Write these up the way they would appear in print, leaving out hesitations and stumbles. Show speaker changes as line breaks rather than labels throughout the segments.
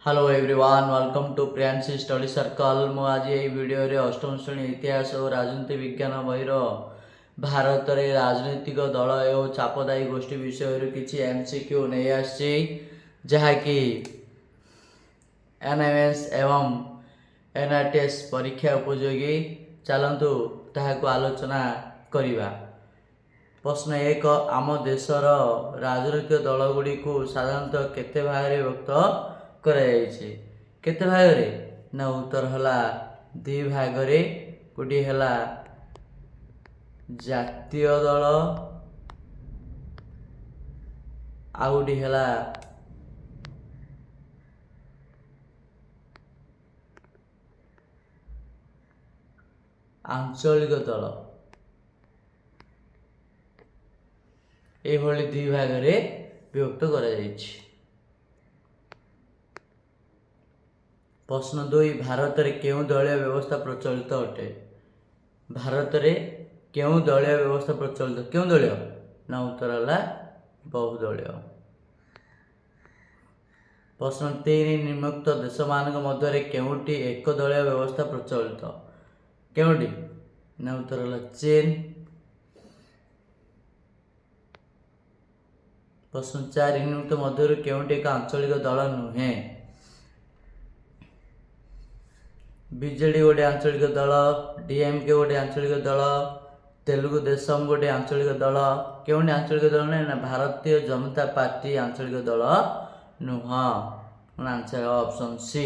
Hello everyone welcome to Priyanshi study circle. मु आज ये वीडियो रे अष्टम श्रेणी इतिहास और राजनीति विज्ञान बहिर भारत रे राजनीतिक दल एवं चापदायी गोष्ठी विषय किसी एमसीक्यू नहीं आसी जहाँकि एनएमएस एवं एनआरटीएस परीक्षा उपयोगी। चलतु ताहाको आलोचना करिबा। प्रश्न एक, आम देशर राजनीतिक दल गुड़ी को साधारणतः केते भाग रे विभक्त कराଯାଇଛି? केते भाग रे ना उत्तर हला दि भाग रे। गोटे हला जातीय दल आ गोटे हला आंचलिक दल। एभली दि भाग रे विभक्त कराଯାଇଛି। प्रश्न 2, भारत रे केउ दलीय व्यवस्था प्रचलित अटे? भारत रे केउ दलीय व्यवस्था प्रचलित? केउ दलीय ना उत्तर हला बहुदलीय। प्रश्न 3, निम्नोक्त देश मानक मध्य रे केउटी एक दलीय व्यवस्था प्रचलित? केउटी ना उत्तर हला चीन। प्रश्न 4, निम्नोक्त मध्य रे केउटी एक आंचलिक दल नुहे? बीजेडी गोटे आंचलिक दल, डीएमके गोटे आंचलिक दल, तेलुगु देशम गोटे आंचलिक दल। केउटी आंचलिक दल ना भारतीय जनता पार्टी आंचलिक दल नुह। Answer option C.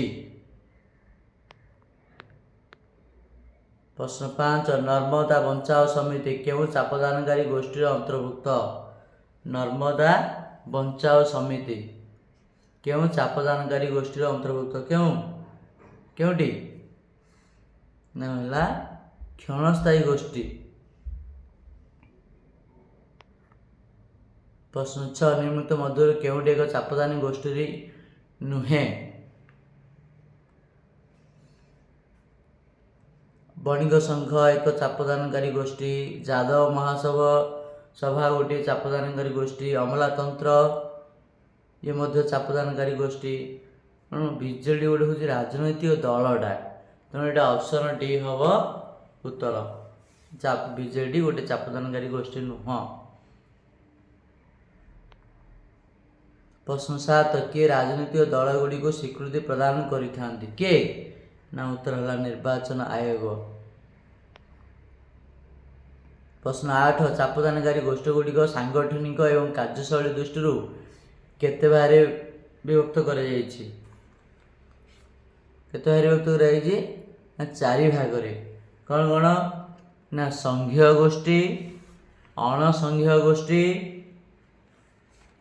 प्रश्न 5, नर्मदा बचाओ समिति केउ चापदानकारी गोष्ठी अंतर्भुक्त? नर्मदा बचाओ समिति केउ चापदानकारी गोष्ठी अंतर्भुक्त? केउटी ना क्षणस्थायी गोष्ठी। प्रश्न 6, निम्नलिखित मध्य केउटी एक चापदानी गोष्ठी नुहे? बणिक संघ एक चापदानकारी गोष्ठी, यादव महासभा गोटे चापदानकारी गोष्ठी, अमलातंत्र ये मध्य चापदानकारी गोष्ठी। बीजेडी गोटे हूँ राजनैतिक दलटा, तेणु यहाँ ऑप्शन डी हम उत्तर। बीजेडी गोटे चापदानकारी गोष्ठी नुह। प्रश्न 7, किए राजनीतिक दल गुड़ी को स्वीकृति प्रदान करिथांती? के ना उत्तर हला निर्वाचन आयोग। प्रश्न 8, चापदानकारी गोष्ठी गुड़िक सांगठनिक एवं कार्यशैली दृष्टि केते भाग रे विभक्त करा जायछि? केते भाग रे विभक्त करा जायछि ना 4 भाग रे। कौन कौन ना संघीय गोष्ठी, अणसंघीय गोष्ठी,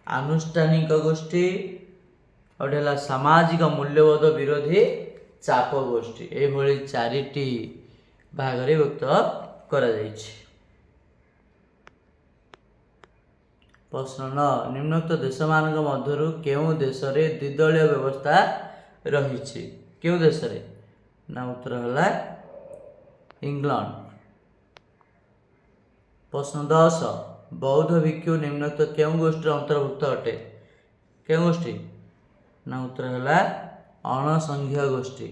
आनुष्ठानिक गोष्ठी और सामाजिक मूल्यबोध विरोधी चाप गोष्ठी। एभली 4टी भाग रे विभक्त करा जायछि। प्रश्न 9, निम्नोक्त देश मानक मध्यरु केउ देश रे द्विदलीय व्यवस्था रहिछि? केउ देश रे ना उत्तर हला इंग्लैंड। प्रश्न 10, बौद्ध भिक्षु निम्नोक्त केउ गोष्ठी अंतर्भुक्त अटे? केउ गोष्ठी ना उत्तर हला अणसंघीय गोष्ठी।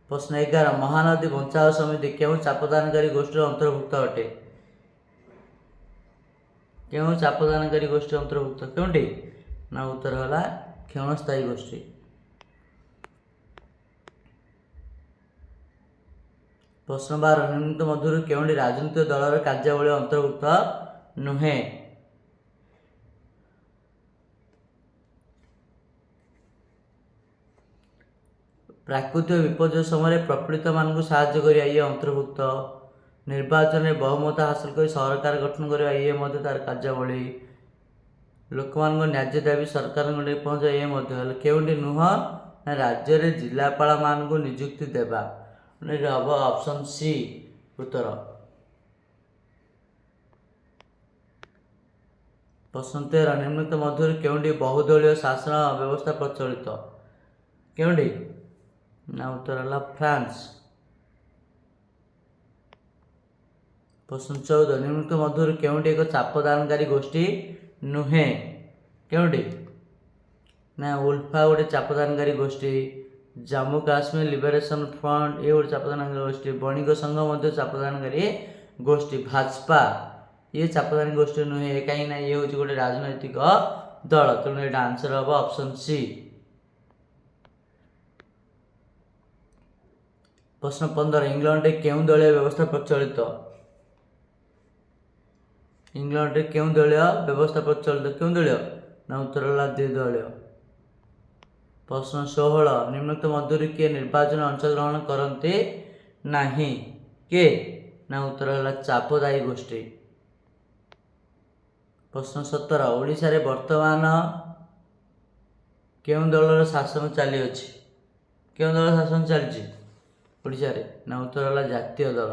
प्रश्न 11, महानदी बचाओ समिति केउ चापदानकारी गोष्ठी अंतर्भुक्त अटे? केउ चापदानकारी गोष्ठी अंतर्भुक्त? केउटी ना उत्तर हला क्षणस्थायी गोष्ठी। प्रश्न 12, निम्नलिखित मध्य केउटी राजनीतिक दलर कार्यावली अंतर्भुक्त नुहे? प्राकृतिक विपर्य समय प्रपीड़ित मानक साहाय्य करिया ये अंतर्भुक्त। निर्वाचन में बहुमत हासिल कर सरकार गठन करवा ये मध्य तार कार्यावली। लोक मान न्याय दाबी सरकार पहुँचा ये मध्य। केउटी नुह ना राज्य रे जिलापाल मान को नियुक्ति देवा। हम ऑप्शन सी उत्तर। प्रश्न 13, निम्नलिखित मध्य केउटी बहुदलीय शासन व्यवस्था प्रचलित? केउटी ना उत्तर हला फ्रांस। प्रश्न 14, निम्नलिखित मध्य केउटी एक चापदानकारी गोष्ठी नुहे? केउटी ନା ଉଲ୍ଫା ଗୋଟେ ଚାପଦାନକାରୀ ଗୋଷ୍ଠୀ, ଜାମ୍ମୁ କାଶ୍ମୀର ଲିବରେସନ ଫ୍ରଣ୍ଟ ଏ ଗୋଟେ ଚାପଦାନକାରୀ ଗୋଷ୍ଠୀ, ବଣିକ ସଂଘ ମଧ୍ୟ ଚାପଦାନକାରୀ ଗୋଷ୍ଠୀ, ଭାଜପା ଇଏ ଚାପଦାନୀ ଗୋଷ୍ଠୀ ନୁହେଁ କାହିଁକିନା ଇଏ ହେଉଛି ଗୋଟେ ରାଜନୈତିକ ଦଳ। ତେଣୁ ଏଇଟା ଆନ୍ସର ହେବ ଅପସନ୍ ସି। ପ୍ରଶ୍ନ 15 ଇଂଲଣ୍ଡରେ କେଉଁ ଦଳୀୟ ବ୍ୟବସ୍ଥା ପ୍ରଚଳିତ? ଇଂଲଣ୍ଡରେ କେଉଁ ଦଳୀୟ ବ୍ୟବସ୍ଥା ପ୍ରଚଳିତ? କେଉଁ ଦଳୀୟ? ନା ଉତ୍ତର ହେଲା ଦ୍ୱିଦଳୀୟ। ପ୍ରଶ୍ନ 16 ନିମ୍ନୋକ୍ତ ମଧ୍ୟରୁ କିଏ ନିର୍ବାଚନରେ ଅଂଶଗ୍ରହଣ କରନ୍ତି ନାହିଁ? କିଏ? ନା ଉତ୍ତର ହେଲା ଚାପଦାୟୀ ଗୋଷ୍ଠୀ। ପ୍ରଶ୍ନ 17 ଓଡ଼ିଶାରେ ବର୍ତ୍ତମାନ କେଉଁ ଦଳର ଶାସନ ଚାଲିଅଛି? କେଉଁ ଦଳର ଶାସନ ଚାଲିଛି ଓଡ଼ିଶାରେ? ନା ଉତ୍ତର ହେଲା ଜାତୀୟ ଦଳ।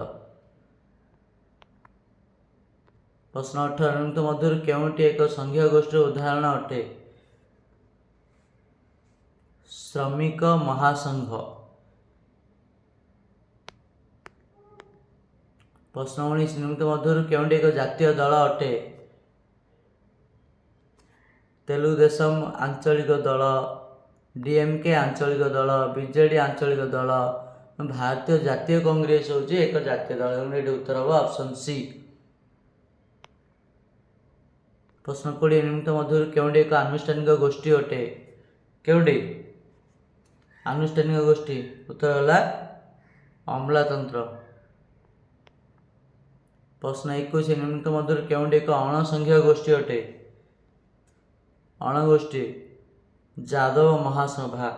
ପ୍ରଶ୍ନ 18 ନିମ୍ନୋକ୍ତ ମଧ୍ୟରୁ କେଉଁଟି ଏକ ସଂଘୀୟ ଗୋଷ୍ଠୀର ଉଦାହରଣ ଅଟେ? ଶ୍ରମିକ ମହାସଂଘ। ପ୍ରଶ୍ନ 19 ନିମ୍ନୋକ୍ତ ମଧ୍ୟରୁ କେଉଁଟି ଏକ ଜାତୀୟ ଦଳ ଅଟେ? ତେଲୁଗୁଦେଶମ ଆଞ୍ଚଳିକ ଦଳ, ଡିଏମକେ ଆଞ୍ଚଳିକ ଦଳ, ବିଜେଡି ଆଞ୍ଚଳିକ ଦଳ, ଭାରତୀୟ ଜାତୀୟ କଂଗ୍ରେସ ହେଉଛି ଏକ ଜାତୀୟ ଦଳ। ଏଠି ଉତ୍ତର ହେବ ଅପସନ୍ ସି। ପ୍ରଶ୍ନ 20 ନିମ୍ନୋକ୍ତ ମଧ୍ୟରୁ କେଉଁଟି ଏକ ଆନୁଷ୍ଠାନିକ ଗୋଷ୍ଠୀ ଅଟେ? କେଉଁଟି ଆନୁଷ୍ଠାନିକ ଗୋଷ୍ଠୀ? ଉତ୍ତର ହେଲା ଅମଲାତନ୍ତ୍ର। ପ୍ରଶ୍ନ 21 ନିମ୍ନୋକ୍ତ ମଧ୍ୟରୁ କେଉଁଟି ଏକ ଅଣସଂଘୀୟ ଗୋଷ୍ଠୀ ଅଟେ? ଅଣଗୋଷ୍ଠୀ ଯାଦବ ମହାସଭା।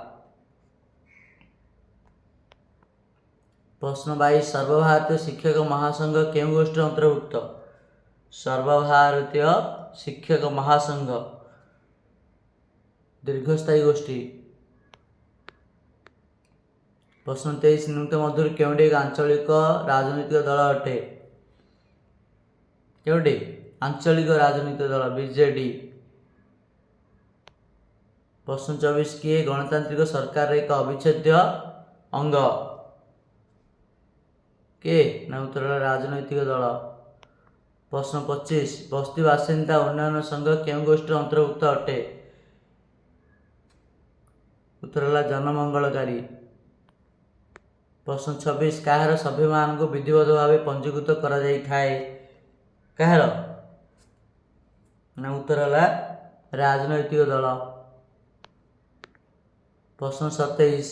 ପ୍ରଶ୍ନ 22 ସର୍ବଭାରତୀୟ ଶିକ୍ଷକ ମହାସଂଘ କେଉଁ ଗୋଷ୍ଠୀର ଅନ୍ତର୍ଭୁକ୍ତ? ସର୍ବଭାରତୀୟ ଶିକ୍ଷକ ମହାସଂଘ ଦୀର୍ଘସ୍ଥାୟୀ ଗୋଷ୍ଠୀ। ପ୍ରଶ୍ନ 23 ନିମ୍ନୋକ୍ତ ମଧ୍ୟରୁ କେଉଁଟି ଏକ ଆଞ୍ଚଳିକ ରାଜନୈତିକ ଦଳ ଅଟେ? କେଉଁଟି ଆଞ୍ଚଳିକ ରାଜନୈତିକ ଦଳ? ବିଜେଡି। ପ୍ରଶ୍ନ 24 କିଏ ଗଣତାନ୍ତ୍ରିକ ସରକାରର ଏକ ଅବିଚ୍ଛେଦ୍ୟ ଅଙ୍ଗ? କିଏ? ନା ଉତ୍ତର ହେଲା ରାଜନୈତିକ ଦଳ। ପ୍ରଶ୍ନ 25 ବସ୍ତି ବାସିନ୍ଦା ଉନ୍ନୟନ ସଂଘ କେଉଁ ଗୋଷ୍ଠୀର ଅନ୍ତର୍ଭୁକ୍ତ ଅଟେ? ଉତ୍ତର ହେଲା ଜନମଙ୍ଗଳକାରୀ। ପ୍ରଶ୍ନ 26 କାହାର ସଭ୍ୟମାନଙ୍କୁ ବିଧିବଦ୍ଧ ଭାବେ ପଞ୍ଜୀକୃତ କରାଯାଇଥାଏ? କାହାର? ନା ଉତ୍ତର ହେଲା ରାଜନୈତିକ ଦଳ। ପ୍ରଶ୍ନ 27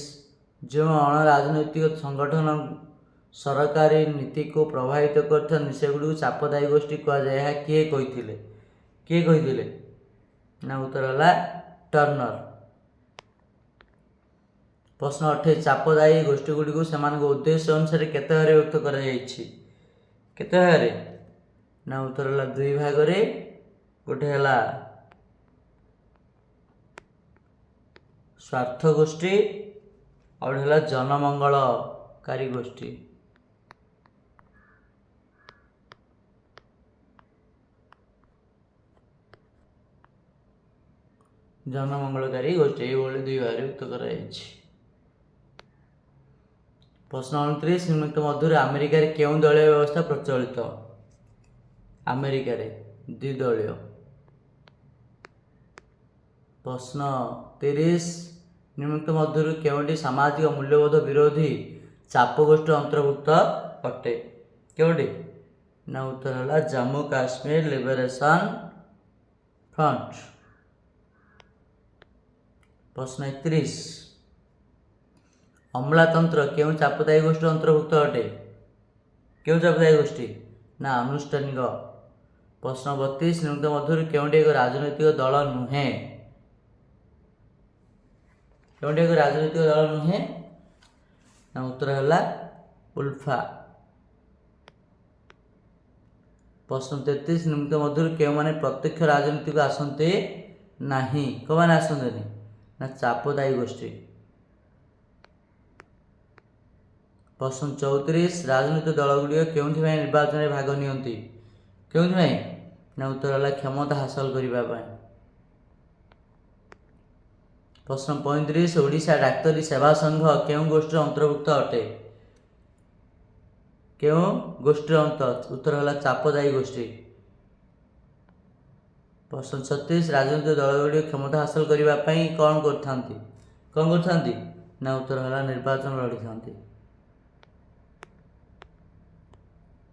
ଯେଉଁ ଅଣ ରାଜନୈତିକ ସଂଗଠନ ସରକାରୀ ନୀତିକୁ ପ୍ରଭାବିତ କରିଥାନ୍ତି ସେଗୁଡ଼ିକୁ ଚାପଦାୟୀ ଗୋଷ୍ଠୀ କୁହାଯାଏ। ଏହା କିଏ କହିଥିଲେ? କିଏ କହିଥିଲେ? ନା ଉତ୍ତର ହେଲା ଟର୍ନର। ପ୍ରଶ୍ନ 28 ଚାପଦାୟୀ ଗୋଷ୍ଠୀଗୁଡ଼ିକୁ ସେମାନଙ୍କ ଉଦ୍ଦେଶ୍ୟ ଅନୁସାରେ କେତେ ଭାଗରେ ବିଭକ୍ତ କରାଯାଇଛି? କେତେ ଭାଗରେ? ନା ଉତ୍ତର ହେଲା 2 ଭାଗରେ। ଗୋଟେ ହେଲା ସ୍ୱାର୍ଥ ଗୋଷ୍ଠୀ ଆଉ ଗୋଟେ ହେଲା ଜନମଙ୍ଗଳକାରୀ ଗୋଷ୍ଠୀ। ଜନମଙ୍ଗଳକାରୀ ଗୋଷ୍ଠୀ ଏଇଭଳି 2 ଭାଗରେ ବିଭକ୍ତ କରାଯାଇଛି। ପ୍ରଶ୍ନ 29 ନିମ୍ନୋକ୍ତ ମଧ୍ୟରୁ ଆମେରିକାରେ କେଉଁ ଦଳୀୟ ବ୍ୟବସ୍ଥା ପ୍ରଚଳିତ? ଆମେରିକାରେ ଦ୍ୱିଦଳୀୟ। ପ୍ରଶ୍ନ 30 ନିମ୍ନୋକ୍ତ ମଧ୍ୟରୁ କେଉଁଟି ସାମାଜିକ ମୂଲ୍ୟବୋଧ ବିରୋଧୀ ଚାପ ଗୋଷ୍ଠୀର ଅନ୍ତର୍ଭୁକ୍ତ ଅଟେ? କେଉଁଟି? ନା ଉତ୍ତର ହେଲା ଜାମ୍ମୁ କାଶ୍ମୀର ଲିବରେସନ ଫ୍ରଣ୍ଟ। ପ୍ରଶ୍ନ 31 ଅମଲାତନ୍ତ୍ର କେଉଁ ଚାପଦାୟୀ ଗୋଷ୍ଠୀର ଅନ୍ତର୍ଭୁକ୍ତ ଅଟେ? କେଉଁ ଚାପଦାୟୀ ଗୋଷ୍ଠୀ? ନା ଆନୁଷ୍ଠାନିକ। ପ୍ରଶ୍ନ 32 ନିମ୍ନୋକ୍ତ ମଧ୍ୟରୁ କେଉଁଟି ଏକ ରାଜନୈତିକ ଦଳ ନୁହେଁ? କେଉଁଟି ଏକ ରାଜନୈତିକ ଦଳ ନୁହେଁ? ନା ଉତ୍ତର ହେଲା ଉଲ୍ଫା। ପ୍ରଶ୍ନ 33 ନିମ୍ନୋକ୍ତ ମଧ୍ୟରୁ କେଉଁମାନେ ପ୍ରତ୍ୟକ୍ଷ ରାଜନୀତିକୁ ଆସନ୍ତି ନାହିଁ? କେଉଁମାନେ ଆସନ୍ତିନି? ନା ଚାପଦାୟୀ ଗୋଷ୍ଠୀ। ପ୍ରଶ୍ନ 34 ରାଜନୈତିକ ଦଳଗୁଡ଼ିକ କେଉଁଥିପାଇଁ ନିର୍ବାଚନରେ ଭାଗ ନିଅନ୍ତି? କେଉଁଥିପାଇଁ? ନା ଉତ୍ତର ହେଲା କ୍ଷମତା ହାସଲ କରିବା ପାଇଁ। ପ୍ରଶ୍ନ 35 ଓଡ଼ିଶା ଡାକ୍ତରୀ ସେବା ସଂଘ କେଉଁ ଗୋଷ୍ଠୀର ଅନ୍ତର୍ଭୁକ୍ତ ଅଟେ? କେଉଁ ଗୋଷ୍ଠୀର ଉତ୍ତର ହେଲା ଚାପଦାୟୀ ଗୋଷ୍ଠୀ। प्रश्न 36 राजनीतिक दलगुड़ी क्षमता हासिल करने कौन करथांती ना उत्तर है निर्वाचन लड़ी था।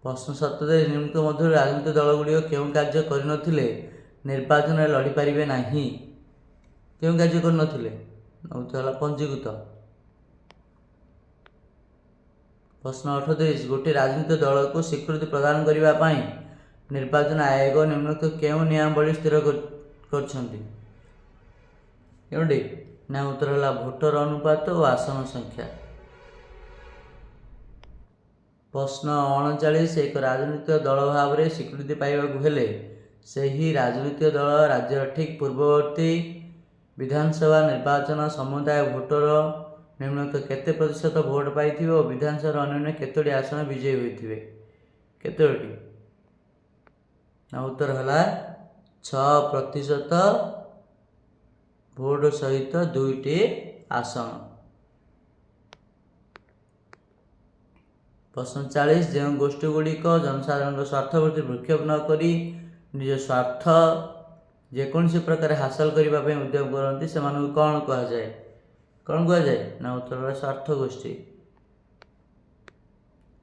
प्रश्न 77 निम्नलिखित मध्य राजनीतिक दलगुड़िक क्यों कार्य करनथिले निर्वाचन लड़ी पारिबे नाही क्यों कार्य करनथिले ना उत्तर है पंजीकृत। प्रश्न 38 गोटे राजनीतिक दल को स्वीकृति प्रदान करने निर्वाचन आयोग निम्नलिखित क्यों नियमावली स्थिर करछंती ना उत्तर है भोटर अनुपात और आसन संख्या। प्रश्न 39 एक राजनीतिक दल भाव में स्वीकृति पाइबाकु हेले सही राजनीतिक दल राज्य ठीक पूर्ववर्ती विधानसभा निर्वाचन समुदाय भोटर निम्नलिखित केते प्रतिशत भोट पाई और विधानसभा अन्य केतोटी आसन विजयी होइथिबे केतोटी ना उत्तर है 6% भोट सहित 2टी आसन। प्रश्न 40 जो गोष्ठी गुड़िक जनसाधारण स्वार्थ प्रति भ्रूक्षेप न करी निज स्वार्थ जेकोसी प्रकार हासिल करने उद्यम करती से कौन कहुए ना उत्तर स्वार्थ गोष्ठी।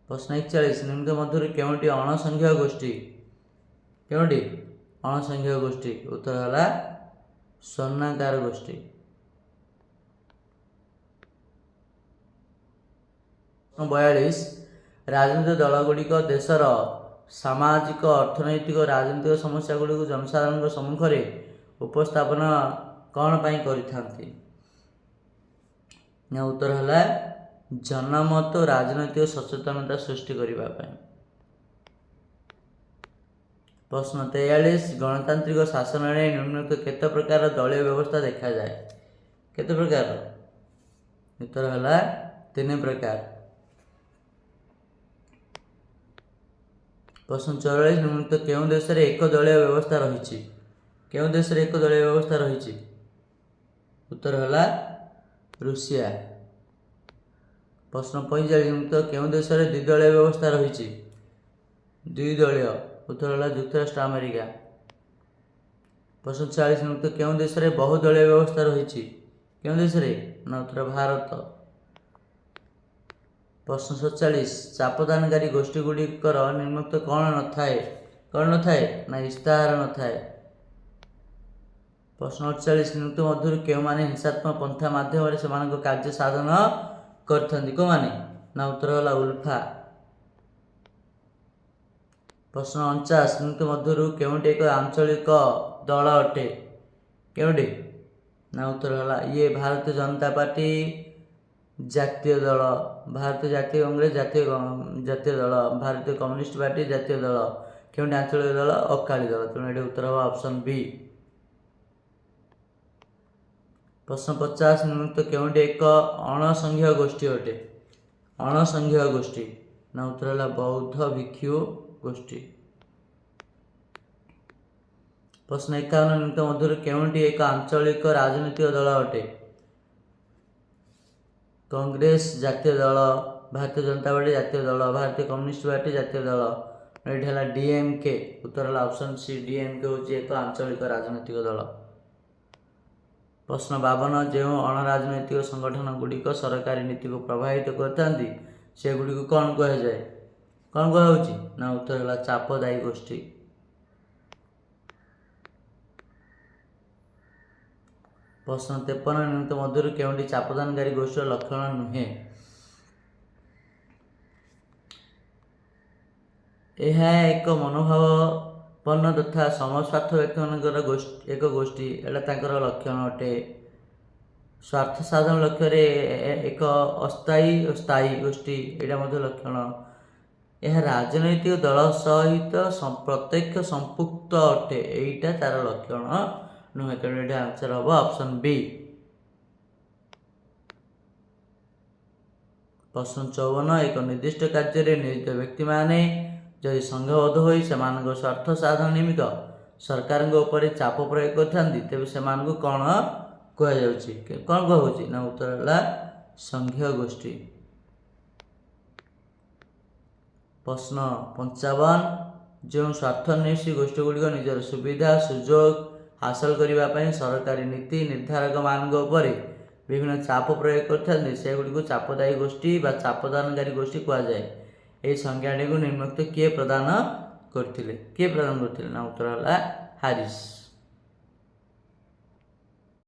प्रश्न 41 निम्न मध्य केउटी अणसंघीय गोष्ठी केउटी अणसंघीय गोष्ठी उत्तर है स्वर्णागार गोष्ठी। 42 राजनीतिक दलगुड़िक देशर सामाजिक अर्थनैतिक और राजनीतिक समस्या गुड़िक जनसाधारण सम्मुखें उपस्थापन कौन पाई करिथांती ना उत्तर है जनमत राजनैतिक सचेतनता सृष्टि करने। प्रश्न 43 गणतांत्रिक शासन में निम्नलिखित केते प्रकार दलीय व्यवस्था देखा जाए केते प्रकार उत्तर है 3 प्रकार। प्रश्न 44 निम्नलिखित केउं देश रे एक दलीय व्यवस्था रही केउं देश रे एक दलीय व्यवस्था रही उत्तर है रूसिया। प्रश्न 45 निम्नलिखित केउं देश रे द्विदलीय व्यवस्था रही द्विदलीय उत्तर है युक्तराष्ट्र अमेरिका। प्रश्न 46 निम्नलिखित केउं देश रे बहुदलीय व्यवस्था रही केउं देश रे ना उत्तर भारत। प्रश्न 47 चापदानकारी गोष्ठी गुड़िकर निम्नलिखित कौन न थाए ना इस्ताहार न थाए। प्रश्न 48 निम्नलिखित मध्य केउ माने हिंसात्मक पंथा माध्यम से कार्य साधन करथंती को माने ना उत्तर है उल्फा। प्रश्न 49 निम्नलिखित मध्य केउटी एक आंचलिक दल अटे केउटी ना उत्तर है ये भारतीय जनता पार्टी जातीय दल भारतीय जातीय कांग्रेस जातीय दल भारतीय कम्युनिस्ट पार्टी जातीय दल केउटी आंचलिक दल अकाली दल तेणु ये उत्तर है ऑप्शन बी। प्रश्न 50 निम्नलिखित केउटी एक अणसंघीय गोष्ठी अटे अणसंघीय गोष्ठी ना उत्तर है बौद्ध भिक्षु गोष्ठी। प्रश्न 51 निम्नलिखित मध्य केउटी एक आंचलिक राजनीतिक दल अटे कांग्रेस जातीय दल भारतीय जनता पार्टी जातीय दल भारतीय कम्युनिस्ट पार्टी जातीय दल ये डीएमके उत्तर है ऑप्शन सी डीएमके हूँ एक आंचलिक राजनीतिक दल। प्रश्न 52 जो अणराजनैतिक संगठन गुड़िक सरकारी नीति को प्रभावित करते से गुड़ी कौन कहुए कौन कहुची ना उत्तर है चापदायी गोष्ठी। प्रश्न 53 निम्नलिखित मध्य केउटी चापदानकारी गोष्ठीर लक्षण नुहे यह एक मनोभावपन्न तथा समस्वार्थ व्यक्ति एक गोष्ठी एटा लक्षण अटे। स्वार्थ साधन लक्ष्य एक अस्थायी और स्थायी गोष्ठी यहाँ लक्षण यह राजनैतिक दल सहित प्रत्यक्ष संपुक्त अटे यहीटा तार लक्षण नुहे तेणु ये आंसर हम ऑप्शन बी। प्रश्न 54 एक निर्दिष्ट कार्य नियोजित व्यक्ति माने जदि संघबद्ध हो स्वार्थ साधन निमित्त सरकार उपर चाप प्रयोग करथांती तेबे सेमानकु कौन कहुची कौन कहूची ना उत्तर है संघीय गोष्ठी। प्रश्न 55 ଯେଉଁ ସ୍ୱାର୍ଥନ୍ୱେଷୀ ଗୋଷ୍ଠୀଗୁଡ଼ିକ ନିଜର ସୁବିଧା ସୁଯୋଗ ହାସଲ କରିବା ପାଇଁ ସରକାରୀ ନୀତି ନିର୍ଦ୍ଧାରକମାନଙ୍କ ଉପରେ ବିଭିନ୍ନ ଚାପ ପ୍ରୟୋଗ କରିଥାନ୍ତି ସେଗୁଡ଼ିକୁ ଚାପଦାୟୀ ଗୋଷ୍ଠୀ ବା ଚାପଦାନକାରୀ ଗୋଷ୍ଠୀ କୁହାଯାଏ। ଏହି ସଂଜ୍ଞାଟିକୁ ନିମ୍ନୋକ୍ତ କିଏ ପ୍ରଦାନ କରିଥିଲେ? ନା ଉତ୍ତର ହେଲା ହାରିସ୍।